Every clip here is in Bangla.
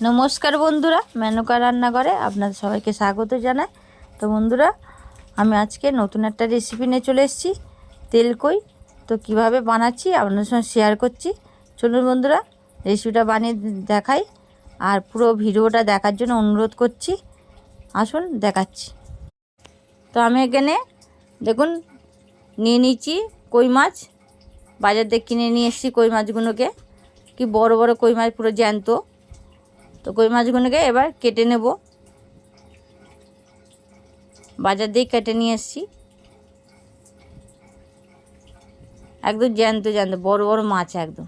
নমস্কার বন্ধুরা, মেনকা রান্নাঘরে আপনাদের সবাইকে স্বাগত জানাই। তো বন্ধুরা, আমি আজকে নতুন একটা রেসিপি নিয়ে চলে এসেছি, তেলকই। তো কিভাবে বানাচ্ছি আপনাদের সঙ্গে শেয়ার করছি। চলুন বন্ধুরা, রেসিপিটা বানিয়ে দেখাই। আর পুরো ভিডিওটা দেখার জন্য অনুরোধ করছি। আসুন দেখাচ্ছি। তো আমি এখানে দেখুন নিয়ে নিচ্ছি কই মাছ। বাজার থেকে কিনে নিয়ে এসেছি কই মাছগুলোকে। কি বড় বড় কই মাছ, পুরো জ্যান্ত। তো কই মাছগুলোকে এবার কেটে নেব। বাজার দিয়ে কেটে নিয়ে এসেছি, একদম জ্যান্ত জ্যান্ত বড় বড় মাছ একদম।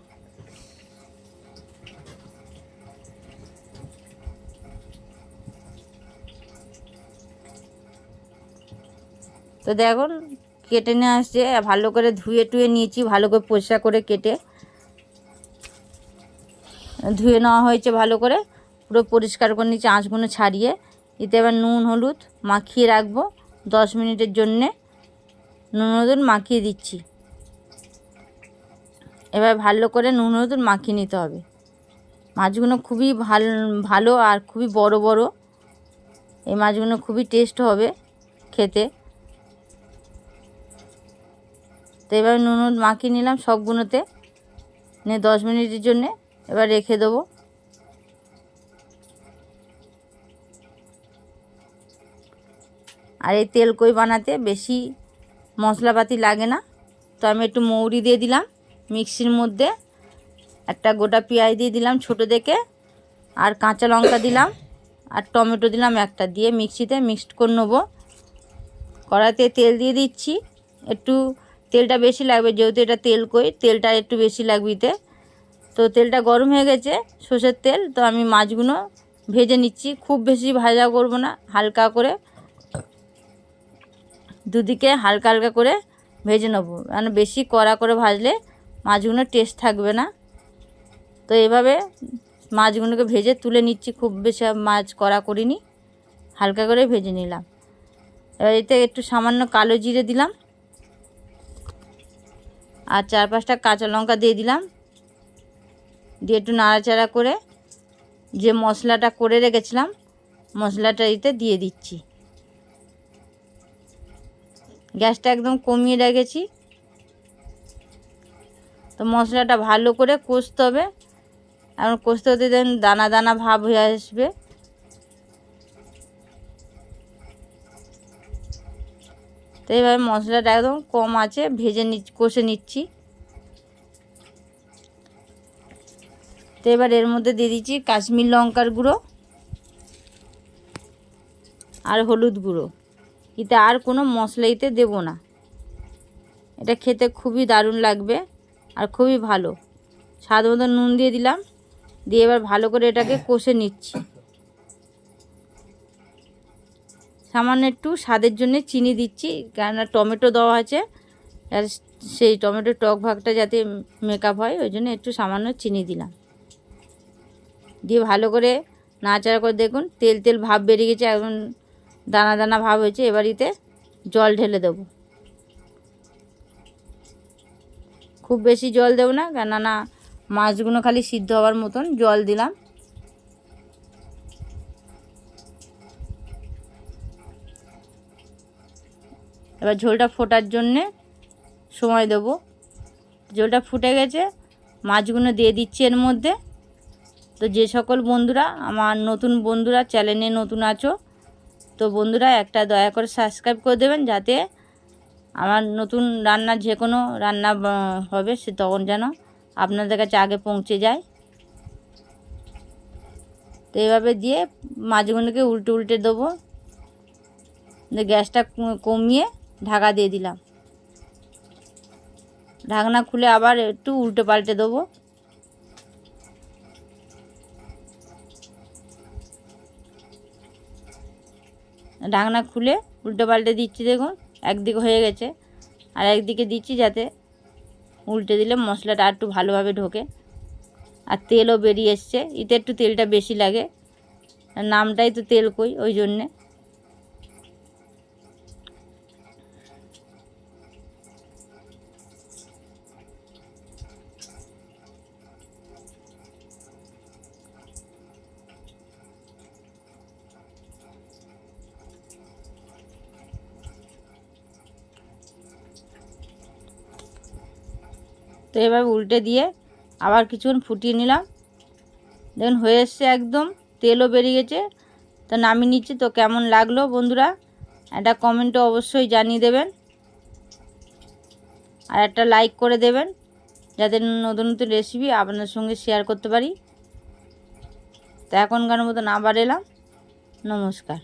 তো দেখুন কেটে নিয়ে আসছে, ভালো করে ধুয়ে টুয়ে নিয়েছি, ভালো করে পরিষ্কার করে কেটে ধুয়ে নেওয়া হয়েছে। ভালো করে পুরো পরিষ্কার করে নিয়েছি, আঁশগুলো ছাড়িয়ে। এতে এবার নুন হলুদ মাখিয়ে রাখবো 10 মিনিটের জন্যে। নুন হলুদ মাখিয়ে দিচ্ছি। এবার ভালো করে নুন হলুদ মাখিয়ে নিতে হবে। মাছগুলো খুবই ভালো আর খুবই বড় বড়। এই মাছগুলো খুবই টেস্ট হবে খেতে। তো এবার নুন হলুদ মাখিয়ে নিলাম সবগুলোতে, নিয়ে 10 মিনিটের জন্যে এবার রেখে দেবো। আর এই তেলকই বানাতে বেশি মশলাপাতি লাগে না। তো আমি একটু মৌরি দিয়ে দিলাম মিক্সির মধ্যে, একটা গোটা পেঁয়াজ দিয়ে দিলাম ছোটো দেখে, আর কাঁচা লঙ্কা দিলাম, আর টমেটো দিলাম একটা, দিয়ে মিক্সিতে মিক্সড করে নেবো। কড়াইতে তেল দিয়ে দিচ্ছি, একটু তেলটা বেশি লাগবে যেহেতু এটা তেলকই, তেলটা একটু বেশি লাগবে এতে। তো তেলটা গরম হয়ে গেছে, সর্ষের তেল। তো আমি মাছগুলো ভেজে নিচ্ছি, খুব বেশি ভাজা করব না, হালকা করে দুদিকে হালকা হালকা করে ভেজে নেবো। মানে বেশি কড়া করে ভাজলে মাছগুলো টেস্ট থাকবে না। তো এভাবে মাছগুলোকে ভেজে তুলে নিচ্ছি, খুব বেশি মাছ কড়া করিনি, হালকা করে ভেজে নিলাম। এবার এতে একটু সামান্য কালো জিরে দিলাম, আর 4-5টা কাঁচা লঙ্কা দিয়ে দিলাম। দিয়ে একটু নাড়াচাড়া করে যে মশলাটা করে রেখেছিলাম, মশলাটা এতে দিয়ে দিচ্ছি। গ্যাসটা একদম কমিয়ে রেখেছি। তো মশলাটা ভালো করে কষতে হবে, এখন কষতে হতে দেন দানা দানা ভাব হয়ে আসবে। তো এইভাবে মশলাটা একদম কম আছে ভেজে কষে নিচ্ছি। তো এবার এর মধ্যে দিয়ে দিচ্ছি কাশ্মীর লঙ্কার গুঁড়ো আর হলুদ গুঁড়ো। এতে আর কোনো মশলা এতে দেবো না। এটা খেতে খুবই দারুণ লাগবে আর খুবই ভালো। স্বাদ মতো নুন দিয়ে দিলাম, দিয়ে এবার ভালো করে এটাকে কষে নিচ্ছি। সামান্য একটু স্বাদের জন্য চিনি দিচ্ছি, কেননা টমেটো দেওয়া আছে, আর সেই টমেটোর টক ভাগটা যাতে মেকআপ হয় ওই জন্য একটু সামান্য চিনি দিলাম। দিয়ে ভালো করে নাড়াচাড়া করে দেখুন তেল তেল ভাব বেরিয়ে গেছে, এখন দানা দানা ভাব হয়েছে। এবার এতে জল ঢেলে দেবো। খুব বেশি জল দেবো না, কেননা মাছগুলো খালি সিদ্ধ হওয়ার মতন জল দিলাম। এবার ঝোলটা ফোটার জন্যে সময় দেব। ঝোলটা ফুটে গেছে, মাছগুলো দিয়ে দিচ্ছি এর মধ্যে। তো যে সকল বন্ধুরা আমার নতুন বন্ধুরা চ্যানেলে নতুন আছো, তো বন্ধুরা একটা দয়া করে সাবস্ক্রাইব করে দেবেন, যাতে আমার নতুন রান্না যে কোনো রান্না হবে সে তখন যেন আপনাদের কাছে আগে পৌঁছে যায়। তো এইভাবে দিয়ে মাছগুলোকে উল্টে উল্টে দেবো। গ্যাসটা কমিয়ে ঢাকা দিয়ে দিলাম। ঢাকনা খুলে আবার একটু উল্টে পাল্টে দেবো। ঢাকনা খুলে উল্টে পাল্টে দিচ্ছি, দেখুন একদিকে হয়ে গেছে, আর একদিকে দিচ্ছি যাতে উল্টে দিলে মশলাটা একটু ভালোভাবে ঢোকে। আর তেলও বেরিয়ে এসছে, এতে একটু তেলটা বেশি লাগে, নামটাই তো তেলকই ওই জন্যে। এভাবে উল্টে দিয়ে আবার কিছুক্ষণ ফুটিয়ে নিলাম। দেখুন হয়ে এসছে, একদম তেলও বেরিয়ে গেছে। তো নামিয়ে নিচ্ছি। তো কেমন লাগলো বন্ধুরা একটা কমেন্টে অবশ্যই জানিয়ে দেবেন, আর একটা লাইক করে দেবেন যাতে নতুন নতুন রেসিপি আপনাদের সঙ্গে শেয়ার করতে পারি। তো এখনকার মতন আবার এলাম। নমস্কার।